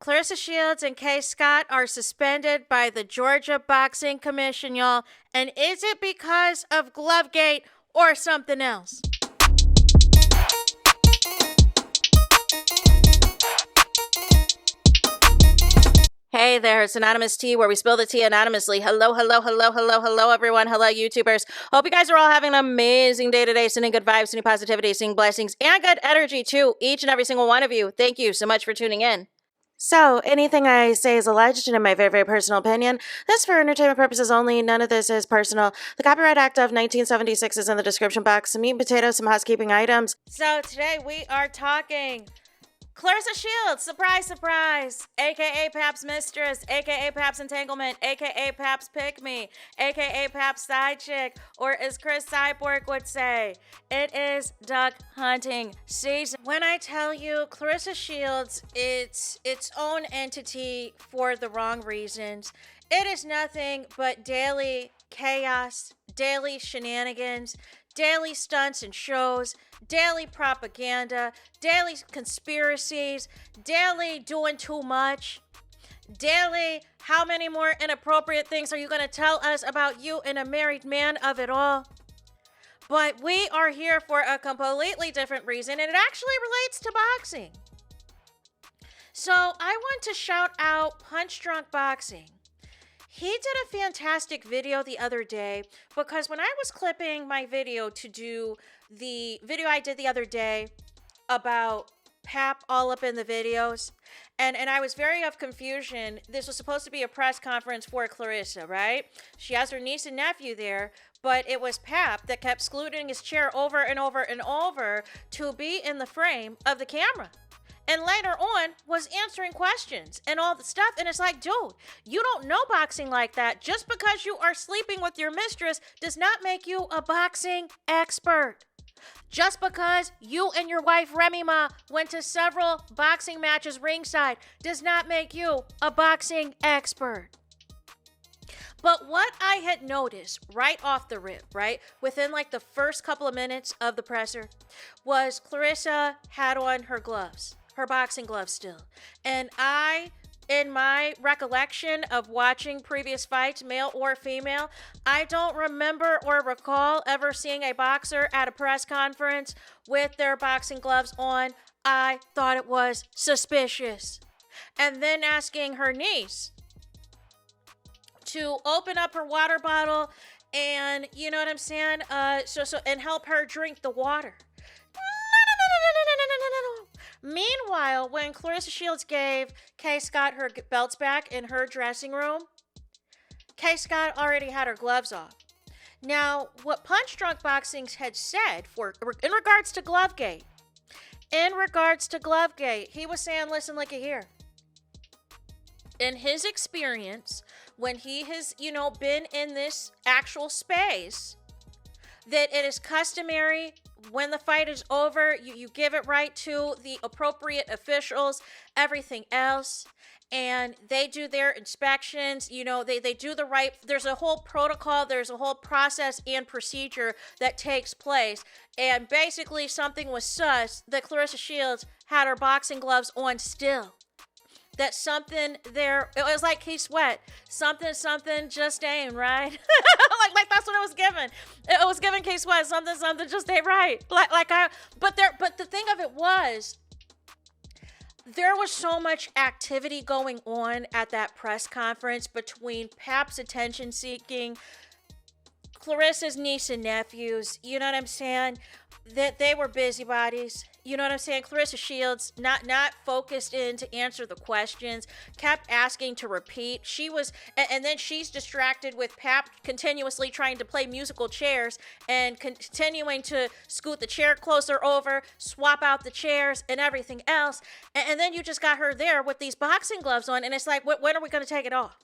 Claressa Shields and Kay Scott are suspended by the Georgia Boxing Commission, y'all. And is it because of Glovegate or something else? Hey there, it's Anonymous Tea, where we spill the tea anonymously. Hello, everyone. Hello, YouTubers. Hope you guys are all having an amazing day today, sending good vibes, sending positivity, sending blessings, and good energy to each and every single one of you. Thank you so much for tuning in. So, anything I say is alleged and in my very, very personal opinion. This is for entertainment purposes only. None of this is personal. The Copyright Act of 1976 is in the description box. Some meat and potatoes, some housekeeping items. So, today we are talking Claressa Shields, surprise, surprise, a.k.a. Pap's Mistress, a.k.a. Pap's Entanglement, a.k.a. Pap's Pick Me, a.k.a. Pap's Side Chick, or as Chris Cyborg would say, it is duck hunting season. When I tell you Claressa Shields, it's its own entity for the wrong reasons. It is nothing but daily chaos, daily shenanigans, daily stunts and shows, daily propaganda, daily conspiracies, daily doing too much, daily how many more inappropriate things are you going to tell us about you and a married man of it all? But we are here for a completely different reason, and it actually relates to boxing. So I want to shout out Punch Drunk Boxing. He did a fantastic video the other day, because when I was clipping my video to do the video I did the other day about Pap all up in the videos, and I was very of confusion. This was supposed to be a press conference for Claressa, right? She has her niece and nephew there, but it was Pap that kept scooting his chair over and over and over to be in the frame of the camera. And later on was answering questions and all the stuff. And it's like, dude, you don't know boxing like that. Just because you are sleeping with your mistress does not make you a boxing expert. Just because you and your wife Remy Ma went to several boxing matches ringside does not make you a boxing expert. But what I had noticed right off the rip, right, within like the first couple of minutes of the presser, was Claressa had on her gloves. Her boxing gloves still. And in my recollection of watching previous fights, male or female, I don't remember or recall ever seeing a boxer at a press conference with their boxing gloves on. I thought it was suspicious. And then asking her niece to open up her water bottle and, you know what I'm saying, and help her drink the water. No. Meanwhile, when Claressa Shields gave Kay Scott her belts back in her dressing room, Kay Scott already had her gloves off. Now, what Punch Drunk Boxing had said in regards to Glovegate, he was saying, listen, look at here. In his experience, when he has, been in this actual space, that it is customary when the fight is over, you give it right to the appropriate officials, everything else, and they do their inspections. They do the right, there's a whole protocol, there's a whole process and procedure that takes place. And basically something was sus that Claressa Shields had her boxing gloves on still. That something there, it was like Keith Sweat, something just ain't right. like that's what it was given. It was given Keith Sweat, something just ain't right. But the thing of it was, there was so much activity going on at that press conference between Pap's attention seeking, Claressa's niece and nephews, you know what I'm saying? That they were busybodies. You know what I'm saying? Claressa Shields, not focused in to answer the questions, kept asking to repeat. And then she's distracted with Pap continuously trying to play musical chairs and continuing to scoot the chair closer over, swap out the chairs and everything else. And then you just got her there with these boxing gloves on, and it's like, when are we going to take it off?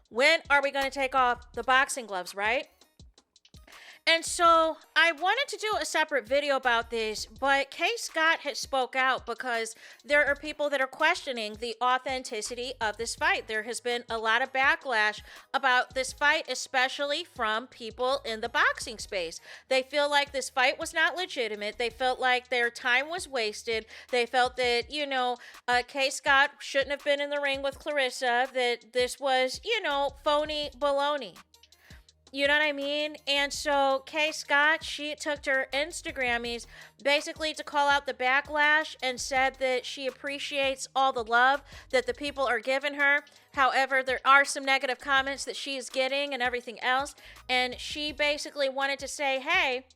When are we going to take off the boxing gloves, right? And so I wanted to do a separate video about this, but Kay Scott has spoke out because there are people that are questioning the authenticity of this fight. There has been a lot of backlash about this fight, especially from people in the boxing space. They feel like this fight was not legitimate. They felt like their time was wasted. They felt that, Kay Scott shouldn't have been in the ring with Claressa, that this was, phony baloney. You know what I mean? And so Kay Scott, she took to her Instagrammies basically to call out the backlash and said that she appreciates all the love that the people are giving her. However, there are some negative comments that she is getting and everything else. And she basically wanted to say, hey,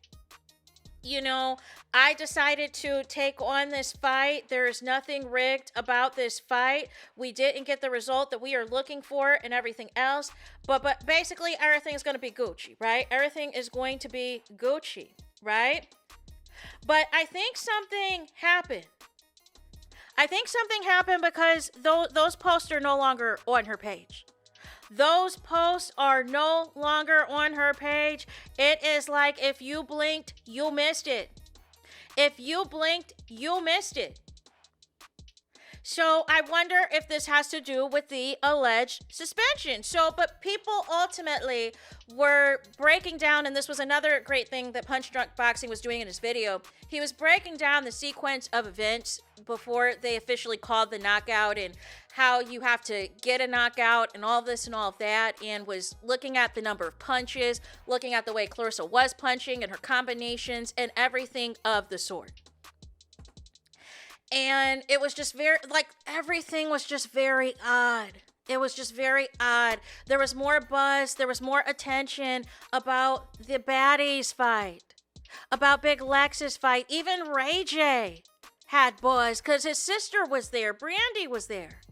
I decided to take on this fight. There is nothing rigged about this fight. We didn't get the result that we are looking for and everything else. But basically, everything is going to be Gucci, right? Everything is going to be Gucci, right? But I think something happened. I think something happened because those posts are no longer on her page. Those posts are no longer on her page. It is like if you blinked, you missed it. If you blinked, you missed it. So I wonder if this has to do with the alleged suspension. But people ultimately were breaking down, and this was another great thing that Punch Drunk Boxing was doing in his video. He was breaking down the sequence of events before they officially called the knockout and how you have to get a knockout and all this and all of that, and was looking at the number of punches, looking at the way Claressa was punching and her combinations and everything of the sort. And it was just everything was just very odd. It was just very odd. There was more buzz. There was more attention about the Baddies fight, about Big Lex's fight. Even Ray J had buzz because his sister was there. Brandy was there.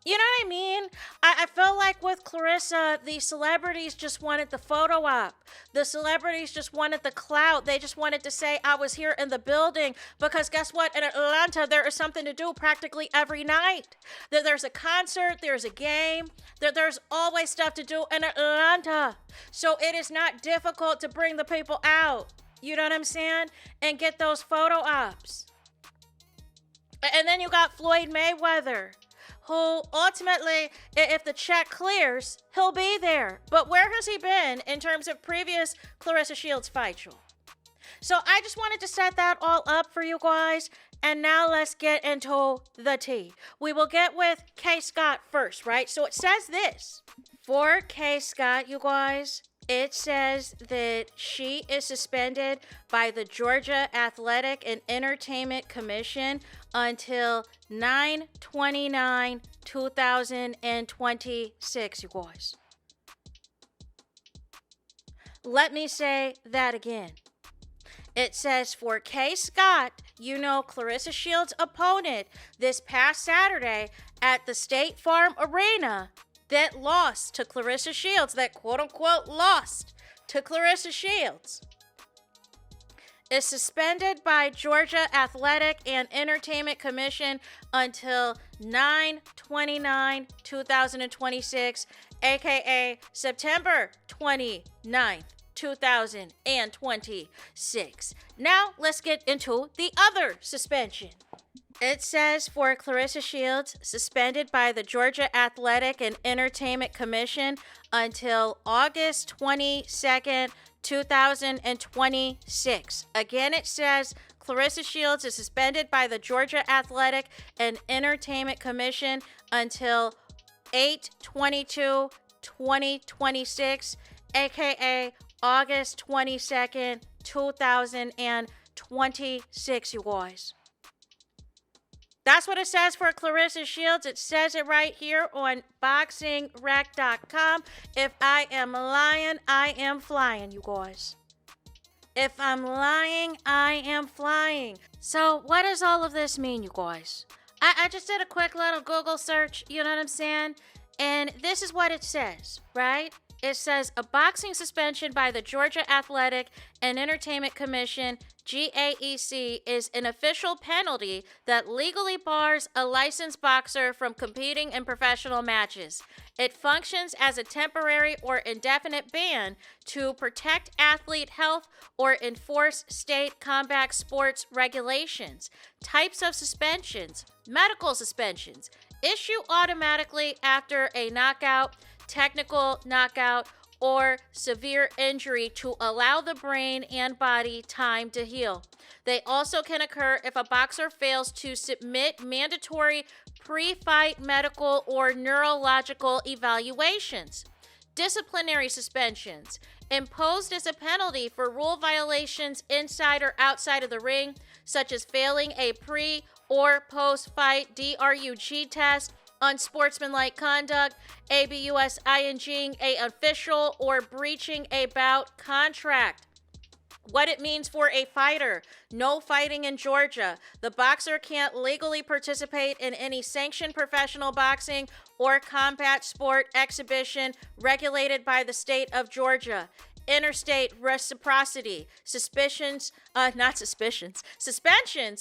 You know what I mean? I felt like with Claressa, the celebrities just wanted the photo op. The celebrities just wanted the clout. They just wanted to say, I was here in the building. Because guess what? In Atlanta, there is something to do practically every night. There's a concert. There's a game. There's always stuff to do in Atlanta. So it is not difficult to bring the people out. You know what I'm saying? And get those photo ops. And then you got Floyd Mayweather, who ultimately, if the check clears, he'll be there. But where has he been in terms of previous Claressa Shields fights? So I just wanted to set that all up for you guys. And now let's get into the tea. We will get with Kay Scott first, right? So it says this. For Kay Scott, you guys, it says that she is suspended by the Georgia Athletic and Entertainment Commission until 9/29/2026, you guys. Let me say that again. It says for Kay Scott, Claressa Shields' opponent this past Saturday at the State Farm Arena that lost to Claressa Shields, that quote-unquote lost to Claressa Shields, is suspended by Georgia Athletic and Entertainment Commission until 9/29/2026, aka September 29th, 2026. Now, let's get into the other suspension. It says for Claressa Shields, suspended by the Georgia Athletic and Entertainment Commission until August 22nd, 2026. Again, it says Claressa Shields is suspended by the Georgia Athletic and Entertainment Commission until 8/22/2026, aka August 22nd, 2026, you guys. That's what it says for Claressa Shields. It says it right here on BoxingRec.com. If I am lying, I am flying, you guys. If I'm lying, I am flying. So what does all of this mean, you guys? I just did a quick little Google search, you know what I'm saying? And this is what it says, right? It says a boxing suspension by the Georgia Athletic and Entertainment Commission, GAEC, is an official penalty that legally bars a licensed boxer from competing in professional matches. It functions as a temporary or indefinite ban to protect athlete health or enforce state combat sports regulations. Types of suspensions: medical suspensions, issue automatically after a knockout, technical knockout, or severe injury to allow the brain and body time to heal. They also can occur if a boxer fails to submit mandatory pre-fight medical or neurological evaluations. Disciplinary suspensions, imposed as a penalty for rule violations inside or outside of the ring, such as failing a pre or post-fight DRUG test, unsportsmanlike conduct, abusing a official, or breaching a bout contract. What it means for a fighter: no fighting in Georgia. The boxer can't legally participate in any sanctioned professional boxing or combat sport exhibition regulated by the state of Georgia. Interstate reciprocity. Suspensions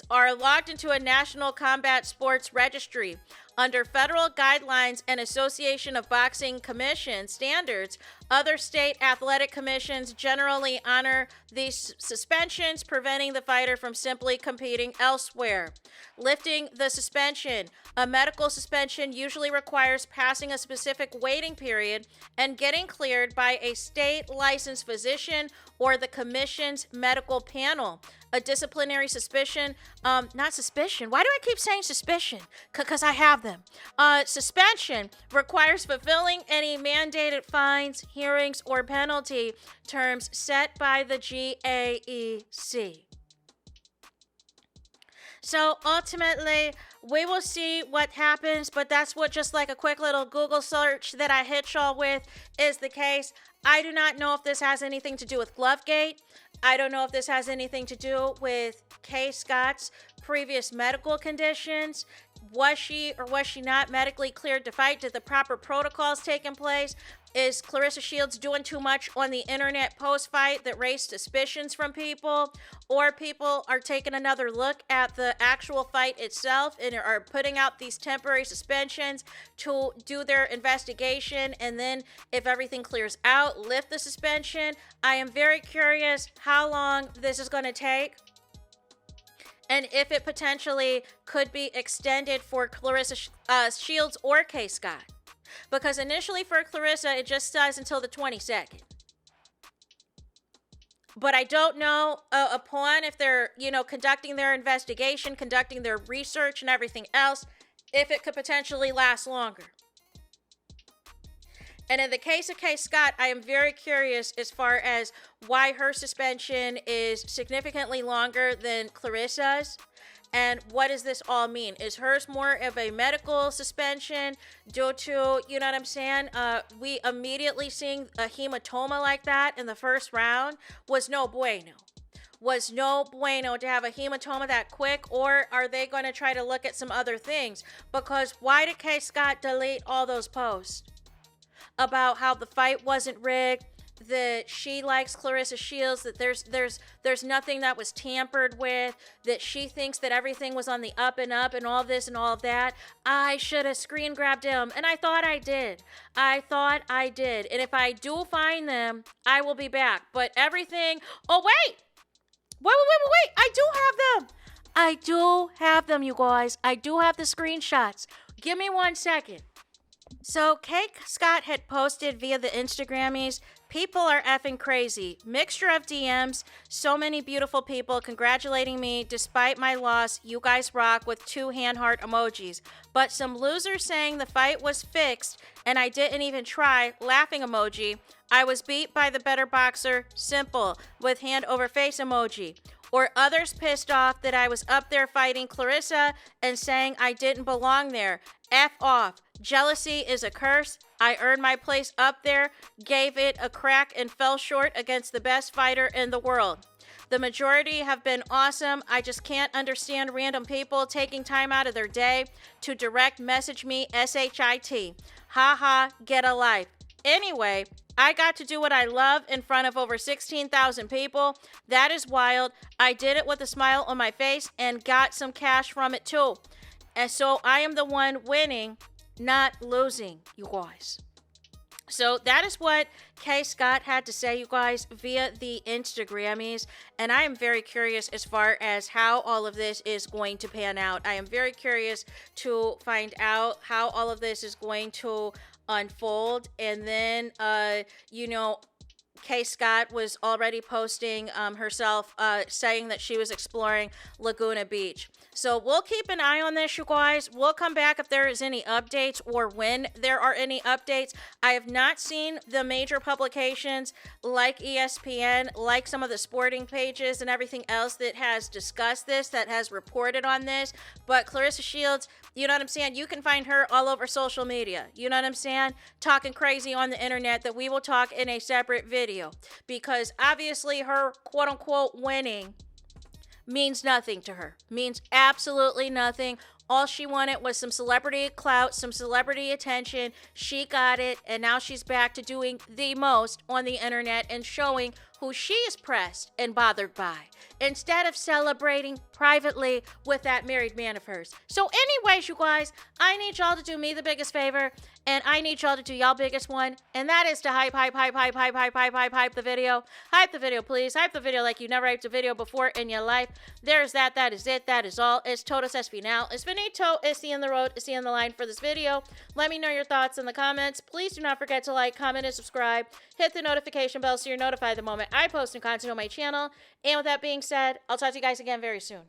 are logged into a national combat sports registry. Under federal guidelines and Association of Boxing Commission standards, other state athletic commissions generally honor these suspensions, preventing the fighter from simply competing elsewhere. Lifting the suspension. A medical suspension usually requires passing a specific waiting period and getting cleared by a state licensed physician or the commission's medical panel. A disciplinary suspicion, not suspicion. Why do I keep saying suspicion? Because I have them. Suspension requires fulfilling any mandated fines, hearings, or penalty terms set by the GAEC. So ultimately, we will see what happens, but that's what just like a quick little Google search that I hit y'all with is the case. I do not know if this has anything to do with Glovegate. I don't know if this has anything to do with Kay Scott's previous medical conditions. Was she or was she not medically cleared to fight? Did the proper protocols take in place? Is Claressa Shields doing too much on the internet post-fight that raised suspicions from people? Or people are taking another look at the actual fight itself and are putting out these temporary suspensions to do their investigation, and then if everything clears out, lift the suspension. I am very curious how long this is going to take, and if it potentially could be extended for Claressa Shields or Kay Scott. Because initially for Claressa, it just says until the 22nd. But I don't know upon if they're, conducting their investigation, conducting their research and everything else, if it could potentially last longer. And in the case of Kay Scott, I am very curious as far as why her suspension is significantly longer than Claressa's. And what does this all mean? Is hers more of a medical suspension due to, you know what I'm saying? We immediately seeing a hematoma like that in the first round was no bueno. Was no bueno to have a hematoma that quick, or are they going to try to look at some other things? Because why did Kay Scott delete all those posts about how the fight wasn't rigged, that she likes Claressa Shields, that there's nothing that was tampered with, that she thinks that everything was on the up and all this and all of that? I should have screen grabbed them, and I thought I did. And if I do find them, I will be back. But everything, wait, I do have them, you guys. I do have the screenshots. Give me 1 second. So Kay Scott had posted via the Instagrammies, "People are effing crazy. Mixture of DMs, so many beautiful people congratulating me despite my loss. You guys rock," with 2 hand heart emojis. But some losers saying the fight was fixed and I didn't even try, laughing emoji. I was beat by the better boxer, simple, with hand over face emoji. Or others pissed off that I was up there fighting Claressa and saying I didn't belong there. F off. Jealousy is a curse. I earned my place up there, gave it a crack, and fell short against the best fighter in the world. The majority have been awesome. I just can't understand random people taking time out of their day to direct message me SHIT. Ha ha, get a life. Anyway, I got to do what I love in front of over 16,000 people. That is wild. I did it with a smile on my face and got some cash from it too. And so I am the one winning, not losing, you guys. So that is what Kay Scott had to say, you guys, via the Instagrammies. And I am very curious as far as how all of this is going to pan out. I am very curious to find out how all of this is going to unfold. And then, Kay Scott was already posting herself saying that she was exploring Laguna Beach. So we'll keep an eye on this, you guys. We'll come back if there is any updates or when there are any updates. I have not seen the major publications like ESPN, like some of the sporting pages and everything else that has discussed this, that has reported on this. But Claressa Shields, you know what I'm saying? You can find her all over social media. You know what I'm saying? Talking crazy on the internet that we will talk in a separate video. Because obviously her quote unquote winning means nothing to her. Means absolutely nothing. All she wanted was some celebrity clout, some celebrity attention. She got it, and now she's back to doing the most on the internet and showing who she is pressed and bothered by, instead of celebrating privately with that married man of hers. So anyways, you guys, I need y'all to do me the biggest favor, and I need y'all to do y'all biggest one, and that is to hype the video. Hype the video, please. Hype the video like you never hyped a video before in your life. There's that. That is it. That is all. It's todos es final. It's finito. It's the end of the road. It's the end of the line for this video. Let me know your thoughts in the comments. Please do not forget to like, comment, and subscribe. Hit the notification bell so you're notified the moment I post new content on my channel. And with that being said, I'll talk to you guys again very soon.